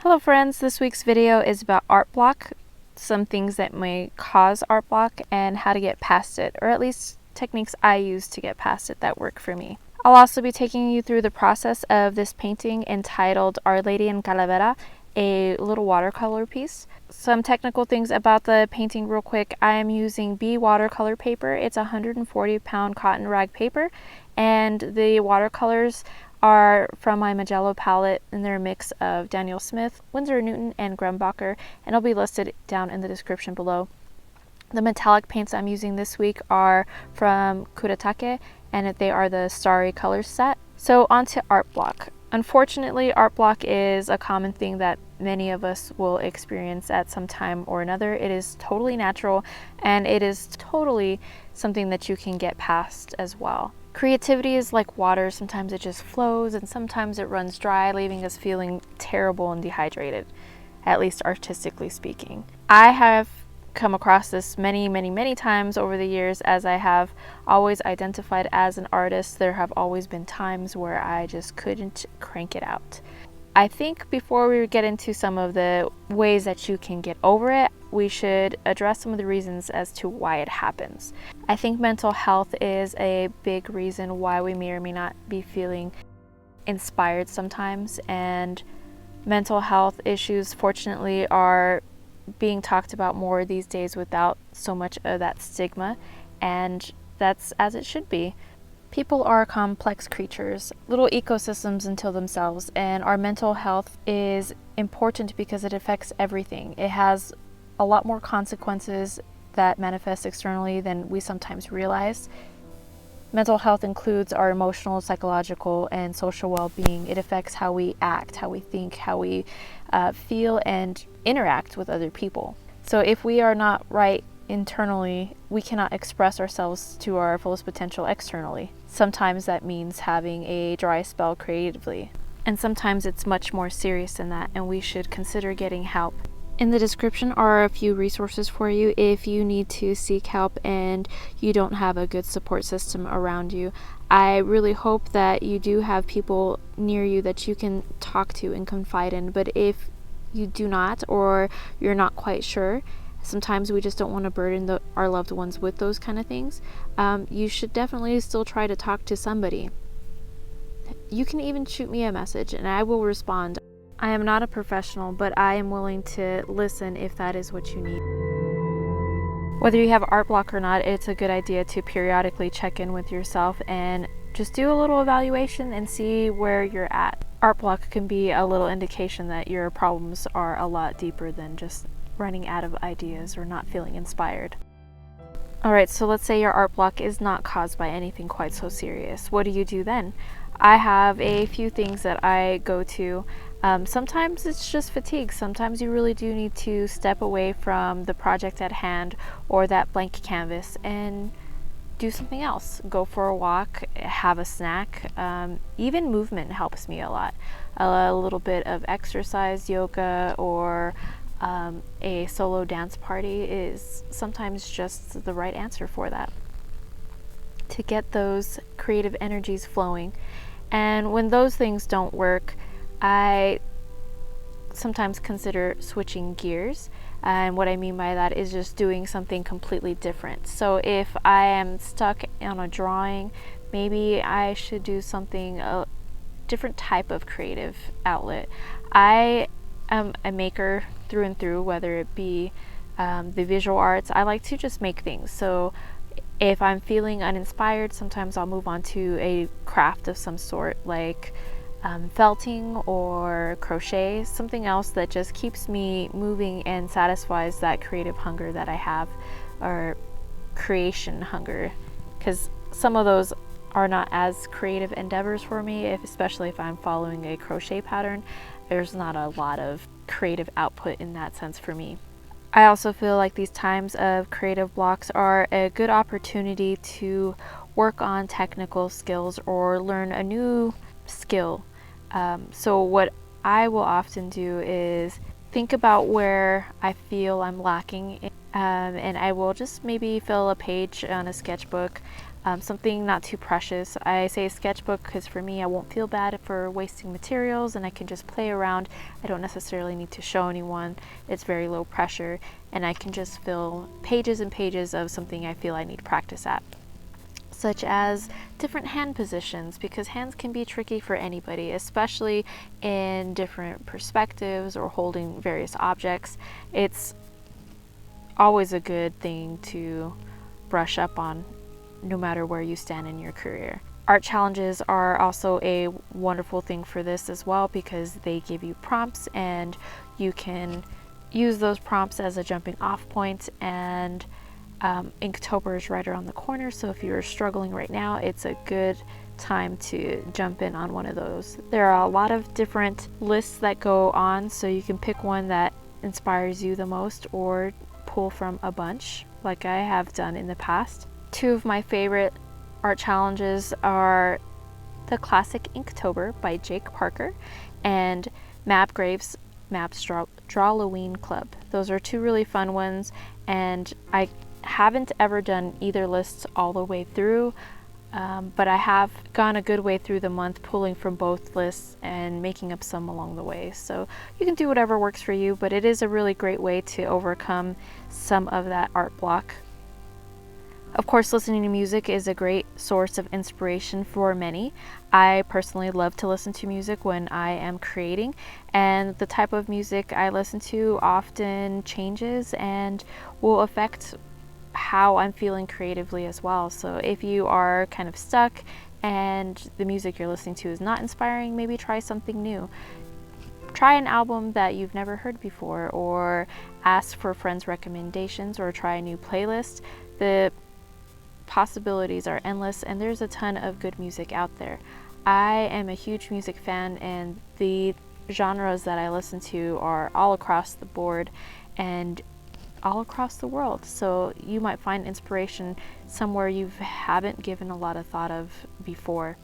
Hello friends, this week's video is about art block, some things that may cause art block and how to get past it, or at least techniques I use to get past it that work for me. I'll also be taking you through the process of this painting entitled Our Lady in Calavera, a little watercolor piece. Some technical things about the painting real quick. I am using B watercolor paper. It's a 140-pound cotton rag paper, and the watercolors are from my Mijello palette, and they're a mix of Daniel Smith, Winsor Newton, and Grumbacher, and it'll be listed down in the description below. The metallic paints I'm using this week are from Quinacridone, and they are the Starry Colors set. So on to art block. Unfortunately, art block is a common thing that many of us will experience at some time or another. It is totally natural, and it is totally something that you can get past as well. Creativity is like water. Sometimes it just flows, and sometimes it runs dry, leaving us feeling terrible and dehydrated, at least artistically speaking. I have come across this many times over the years. As I have always identified as an artist, there have always been times where I just couldn't crank it out. I think before we get into some of the ways that you can get over it, we should address some of the reasons as to why it happens. I think mental health is a big reason why we may or may not be feeling inspired sometimes, and mental health issues fortunately are being talked about more these days without so much of that stigma, and that's as it should be. People are complex creatures, little ecosystems unto themselves, and our mental health is important because it affects everything. It has a lot more consequences that manifest externally than we sometimes realize. Mental health includes our emotional, psychological, and social well-being. It affects how we act, how we think, how we feel and interact with other people. So if we are not right internally, we cannot express ourselves to our fullest potential externally. Sometimes that means having a dry spell creatively, and sometimes it's much more serious than that, and we should consider getting help. In the description are a few resources for you if you need to seek help and you don't have a good support system around you. I really hope that you do have people near you that you can talk to and confide in, but if you do not, or you're not quite sure, sometimes we just don't want to burden our loved ones with those kind of things, you should definitely still try to talk to somebody. You can even shoot me a message and I will respond. I am not a professional, but I am willing to listen if that is what you need. Whether you have art block or not, it's a good idea to periodically check in with yourself and just do a little evaluation and see where you're at. Art block can be a little indication that your problems are a lot deeper than just running out of ideas or not feeling inspired. Alright, so let's say your art block is not caused by anything quite so serious. What do you do then? I have a few things that I go to. Sometimes it's just fatigue. Sometimes you really do need to step away from the project at hand or that blank canvas and do something else. Go for a walk, have a snack. Even movement helps me a lot. A little bit of exercise, yoga, or a solo dance party is sometimes just the right answer for that, to get those creative energies flowing. And when those things don't work, I sometimes consider switching gears, and what I mean by that is just doing something completely different. So if I am stuck on a drawing, maybe I should do something, a different type of creative outlet. I am a maker through and through, whether it be the visual arts. I like to just make things. So if I'm feeling uninspired, sometimes I'll move on to a craft of some sort, like felting or crochet, something else that just keeps me moving and satisfies that creative hunger that I have, or creation hunger, because some of those are not as creative endeavors for me, especially if I'm following a crochet pattern. There's not a lot of creative output in that sense for me. I also feel like these times of creative blocks are a good opportunity to work on technical skills or learn a new skill. So what I will often do is think about where I feel I'm lacking, and I will just maybe fill a page on a sketchbook something not too precious. I say sketchbook because for me, I won't feel bad for wasting materials and I can just play around. I don't necessarily need to show anyone. It's very low pressure and I can just fill pages and pages of something I feel I need practice at, such as different hand positions, because hands can be tricky for anybody, especially in different perspectives or holding various objects. It's always a good thing to brush up on, no matter where you stand in your career. Art challenges are also a wonderful thing for this as well, because they give you prompts and you can use those prompts as a jumping off point. And Inktober is right around the corner, so if you're struggling right now, it's a good time to jump in on one of those. There are a lot of different lists that go on, so you can pick one that inspires you the most or pull from a bunch like I have done in the past. Two of my favorite art challenges are the classic Inktober by Jake Parker and Mab Graves' Mab's Drawloween Club. Those are two really fun ones, and I haven't ever done either lists all the way through, but I have gone a good way through the month pulling from both lists and making up some along the way. So you can do whatever works for you, but it is a really great way to overcome some of that art block. Of course, listening to music is a great source of inspiration for many. I personally love to listen to music when I am creating, and the type of music I listen to often changes and will affect how I'm feeling creatively as well. So if you are kind of stuck and the music you're listening to is not inspiring, maybe try something new. Try an album that you've never heard before, or ask for friends' recommendations, or try a new playlist. The possibilities are endless, and there's a ton of good music out there. I am a huge music fan, and the genres that I listen to are all across the board and all across the world, so you might find inspiration somewhere you haven't given a lot of thought of before.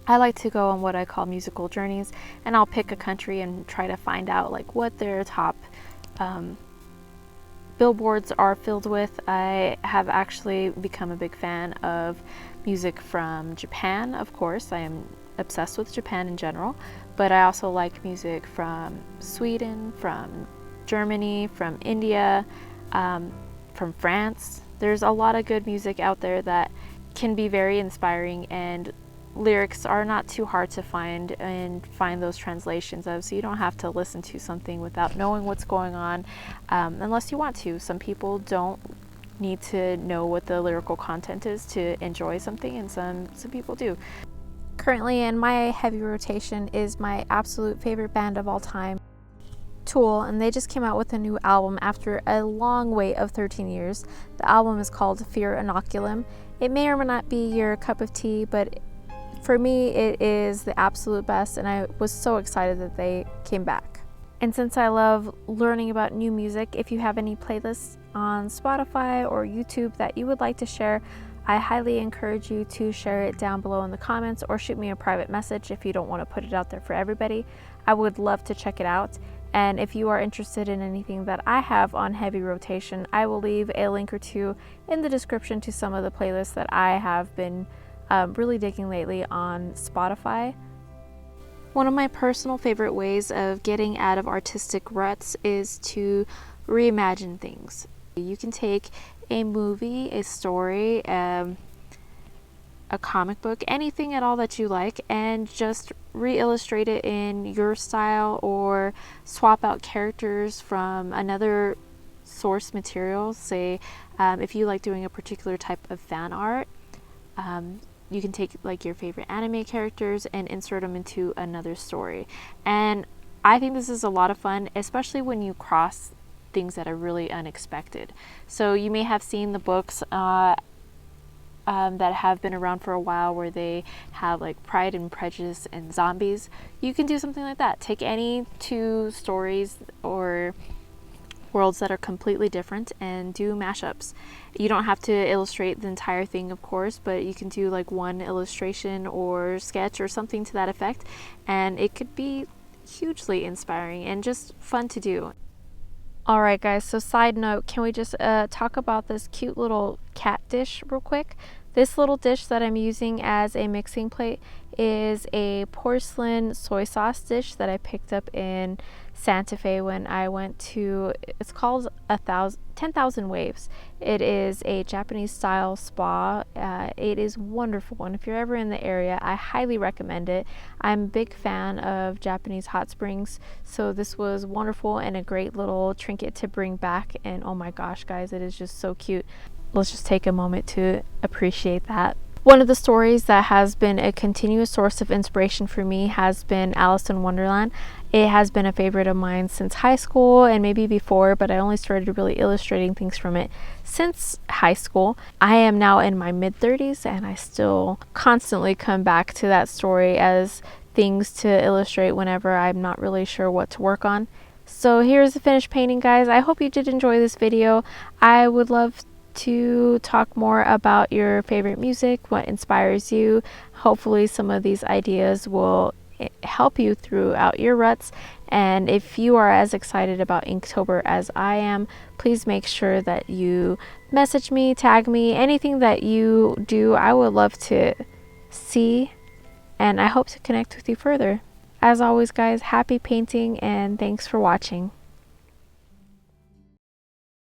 I like to go on what I call musical journeys, and I'll pick a country and try to find out like what their top billboards are filled with. I have actually become a big fan of music from Japan. Of course, I am obsessed with Japan in general, but I also like music from Sweden, from Germany, from India, from France. There's a lot of good music out there that can be very inspiring, and lyrics are not too hard to find and find those translations of, so you don't have to listen to something without knowing what's going on, unless you want to. Some people don't need to know what the lyrical content is to enjoy something, and some people do. Currently in my heavy rotation is my absolute favorite band of all time, Tool, and they just came out with a new album after a long wait of 13 years. The album is called Fear Inoculum. It may or may not be your cup of tea, but for me it is the absolute best, and I was so excited that they came back. And since I love learning about new music, if you have any playlists on Spotify or YouTube that you would like to share, I highly encourage you to share it down below in the comments, or shoot me a private message if you don't want to put it out there for everybody. I would love to check it out. And if you are interested in anything that I have on heavy rotation, I will leave a link or two in the description to some of the playlists that I have been really digging lately on Spotify. One of my personal favorite ways of getting out of artistic ruts is to reimagine things. You can take a movie, a story, a comic book, anything at all that you like, and just re-illustrate it in your style, or swap out characters from another source material. Say if you like doing a particular type of fan art, you can take like your favorite anime characters and insert them into another story. And I think this is a lot of fun, especially when you cross things that are really unexpected. So you may have seen the books that have been around for a while, where they have like Pride and Prejudice and zombies. You can do something like that. Take any two stories or worlds that are completely different and do mashups. You don't have to illustrate the entire thing, of course, but you can do like one illustration or sketch or something to that effect, and it could be hugely inspiring and just fun to do. Alright guys, so side note, can we just talk about this cute little cat dish real quick? This little dish that I'm using as a mixing plate is a porcelain soy sauce dish that I picked up in Santa Fe when I went to, it's called 10,000 Waves. It is a Japanese style spa. It is wonderful, and if you're ever in the area, I highly recommend it. I'm a big fan of Japanese hot springs, so this was wonderful and a great little trinket to bring back. And oh my gosh, guys, it is just so cute. Let's just take a moment to appreciate that. One of the stories that has been a continuous source of inspiration for me has been Alice in Wonderland. It has been a favorite of mine since high school and maybe before, but I only started really illustrating things from it since high school. I am now in my mid-30s and I still constantly come back to that story as things to illustrate whenever I'm not really sure what to work on. So here's the finished painting, guys. I hope you did enjoy this video. I would love to talk more about your favorite music, what inspires you. Hopefully some of these ideas will help you throughout your ruts, and if you are as excited about Inktober as I am, please make sure that you message me, tag me, anything that you do. I would love to see, and I hope to connect with you further. As always, guys, happy painting and thanks for watching.